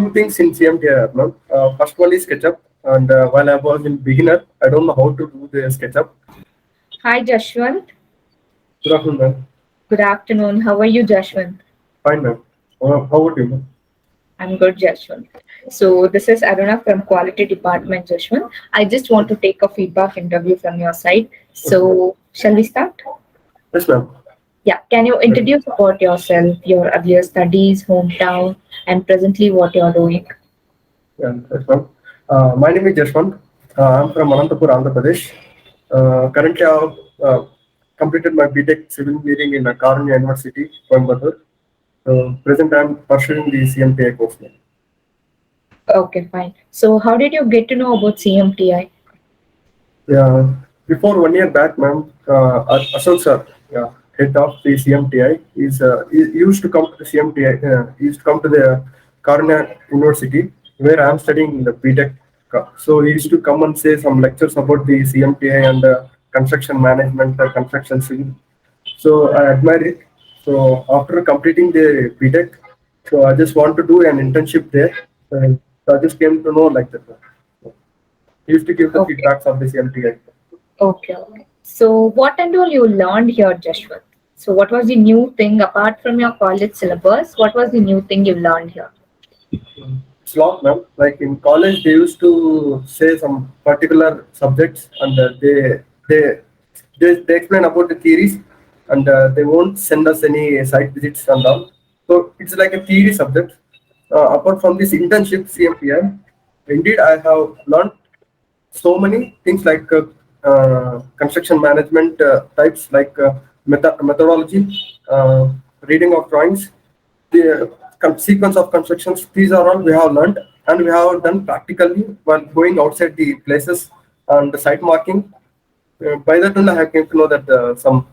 two things in CMTI app, ma'am. First one is SketchUp, and while I was in beginner, I don't know how to do the SketchUp. Hi, Jaswanth. Good afternoon, ma'am. Good afternoon. How are you, Jaswanth? Fine, ma'am. How about you, ma'am? I'm good, Jaswanth. So this is Aruna from Quality Department, Jaswanth. I just want to take a feedback interview from your side. Okay. So shall we start? Yes, ma'am. Yeah. Can you Right. introduce about yourself, your earlier studies, hometown, and presently what you're doing? Yeah, yes, ma'am. My name is Jaswanth. I'm from Anantapur, Andhra Pradesh. Currently, I've completed my BTech Civil Engineering in Karunya University, Coimbatore. Present, I'm pursuing the CMTI course now. Okay, fine. So how did you get to know about CMTI? Yeah, before 1 year back, ma'am, Ashok sir, yeah, head of the CMTI, he used to come to the CMTI, he used to come to the Karunya University, where I am studying in the BTech. So he used to come and say some lectures about the CMTI and construction management, construction civil. So I admire it. So after completing the BTech, so I just want to do an internship there. So I just came to know like that. He used to give the Okay, feedbacks of the CMTI. okay. So what and all you learned here, Jaswanth? So what was the new thing apart from your college syllabus? What was the new thing you learned here? It's lot, ma'am. Like in college, they used to say some particular subjects, and they explain about the theories, and they won't send us any site visits and all. So it's like a theory subject. Apart from this internship, CMPI, indeed, I have learned so many things like construction management types like methodology, reading of drawings, the sequence of constructions. These are all we have learned and we have done practically while going outside the places and the site marking. By that only I have came to know that some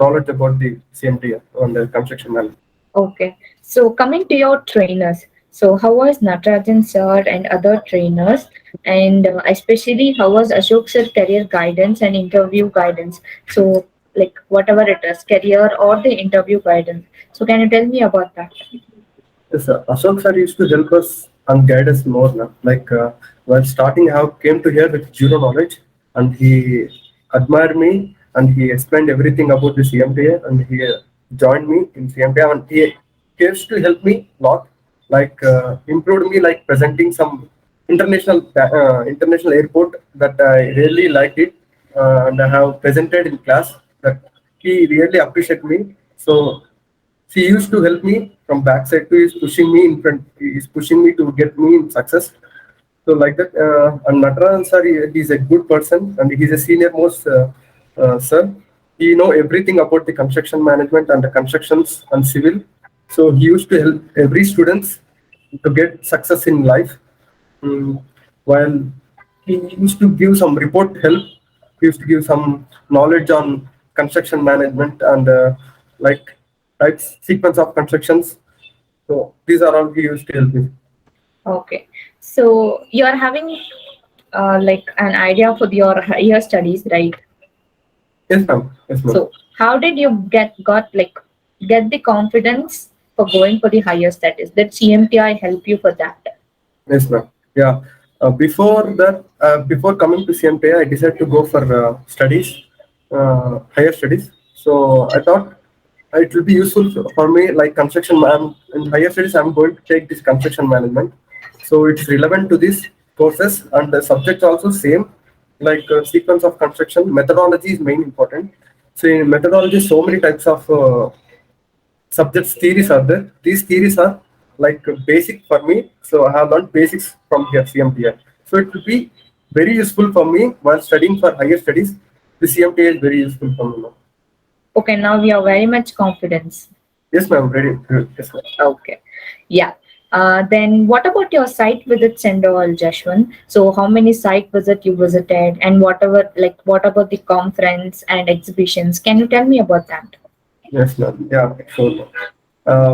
knowledge about the CMT on the construction management. Okay. So coming to your trainers, so how was Natarajan sir and other trainers, and especially how was Ashok sir career guidance and interview guidance? So like whatever it is, career or the interview guidance. So can you tell me about that? Yes, sir. Ashok sir used to help us and guide us more. Now. Like while starting, I came to here with zero knowledge, and he admired me and he explained everything about the CMTA, and he joined me in CMTA, and he used to help me a lot. Like improved me, like presenting some international airport that I really liked it, and I have presented in class that he really appreciated me. So she used to help me from backside to is pushing me in front, is pushing me to get me in success. So like that, and Natarajan sir, he's a good person and he's a senior most sir. He know everything about the construction management and the constructions and civil. So he used to help every students to get success in life. Mm, while he used to give some report help, he used to give some knowledge on construction management and like types sequence of constructions. So these are all he used to help me. Okay. So you are having like an idea for your higher studies, right? Yes, ma'am. Yes, ma'am. So how did you get the confidence for going for the higher studies? Did CMTI help you for that? Yes, ma'am. Yeah. Before that, before coming to CMTA, I decided to go for studies, higher studies. So I thought it will be useful for me, like construction. In higher studies, I'm going to take this construction management. So it's relevant to these courses, and the subjects also same, like sequence of construction. Methodology is main important. So in methodology, so many types of subjects theories are there. These theories are like basic for me. So I have learned basics from here CMTI. So it will be very useful for me while studying for higher studies. The CMTI is very useful for me now. Okay, now we are very much confidence. Yes, ma'am. Ready. Yes, ma'am. Okay, yeah. Then what about your site visits and all, Jashwan? So how many site visits you visited, and what about the conference and exhibitions? Can you tell me about that? Yes, ma'am. Yeah, sure.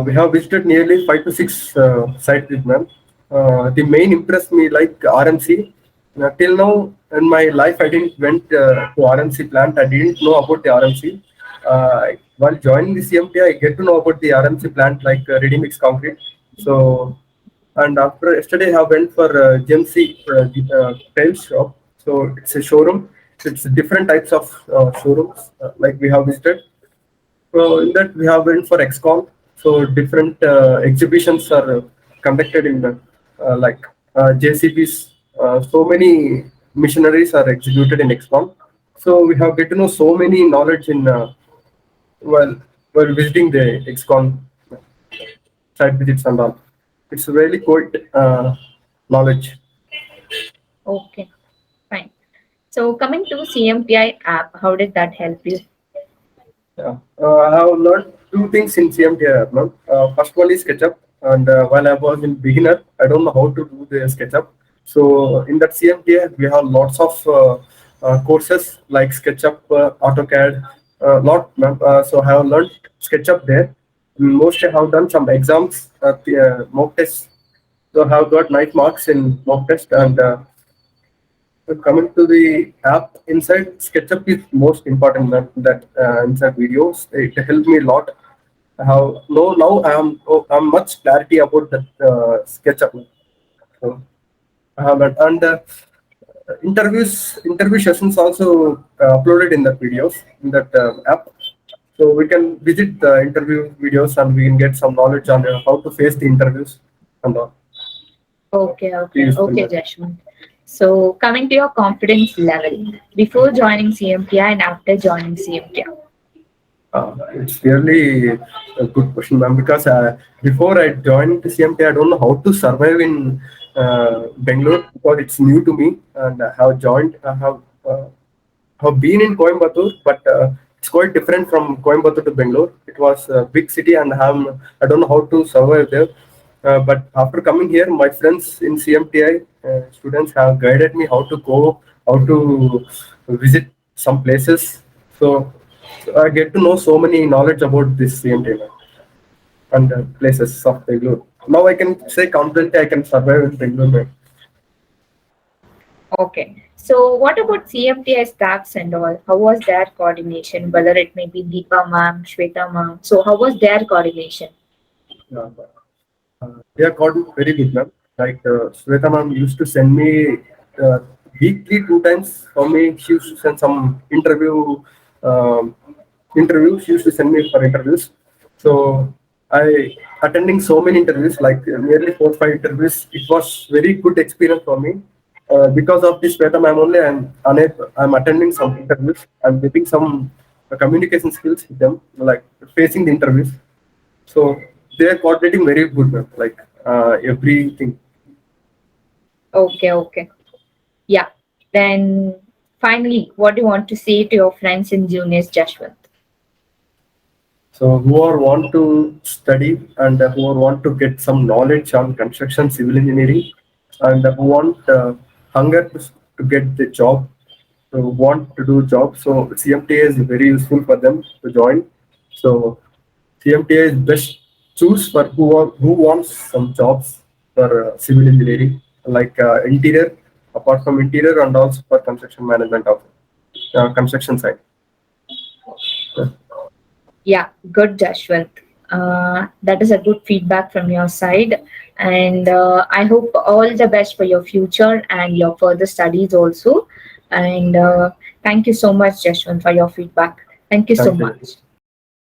We have visited nearly 5 to 6 sites, ma'am. The main impressed me like RMC. Till now in my life, I didn't went to RMC plant. I didn't know about the RMC. While joining the CMT, I get to know about the RMC plant like ready mix concrete. So And after yesterday, I went for GMC tail shop. So it's a showroom. It's different types of showrooms like we have visited. So in that we have went for XCOM. So different exhibitions are conducted in the like JCBs. So many missionaries are executed in XCOM. So we have get to know so many knowledge in while while visiting the XCOM site visits and all. It's really quite knowledge. Okay, fine. So coming to CMTI app, how did that help you? Yeah. I have learned two things in CMTI app. No? First one is SketchUp, and while I was in beginner, I don't know how to do the SketchUp. So in that CMTI, we have lots of courses like SketchUp, AutoCAD, lot. So I have learned SketchUp there. Mostly, I have done some exams, mock tests. So I have got nice marks in mock test, and coming to the app inside, SketchUp is most important than that inside videos. It helped me a lot. How no now I'm much clarity about that SketchUp. So I have learned. And interview sessions also uploaded in that videos in that app. So we can visit the interview videos and we can get some knowledge on how to face the interviews and all. Okay, Jashwant. So coming to your confidence level before joining CMTI and after joining CMTI. It's really a good question, ma'am, because before I joined CMT, I don't know how to survive in Bangalore because it's new to me, and I have been in Coimbatore, but it's quite different from Coimbatore to Bangalore. It was a big city, and I don't know how to survive there. But after coming here, my friends in CMTI students have guided me how to go, how to visit some places. So I get to know so many knowledge about this CMTI and places of Bangalore. Now I can say confidently I can survive in Bangalore. Okay. So what about CMTI staffs and all? How was their coordination? Whether it may be Deepa ma'am, Shweta ma'am. So how was their coordination? Yeah. They are called very good, ma'am. Like Sweta ma'am used to send me uh, weekly two times for me. She used to send some um, interviews. She used to send me for interviews. So I attending so many interviews, like nearly 4 5 interviews. It was very good experience for me. Because of this Sweta ma'am only, I'm attending some interviews. I'm getting some communication skills with them, like facing the interviews. So they are coordinating very good, ma'am. Like everything. Okay. Yeah. Then finally, what do you want to say to your friends and juniors, Jashwant? So who are want to study and who are want to get some knowledge on construction, civil engineering, and who want hunger to get the job, who want to do job. So CMTA is very useful for them to join. So CMTA is best choose for who wants some jobs for civil engineering, like interior, apart from interior, and also for construction management of construction side. Yeah, good, Jashwant. That is a good feedback from your side. And I hope all the best for your future and your further studies also. And thank you so much, Jashwant, for your feedback. Thank you so Thank you. much.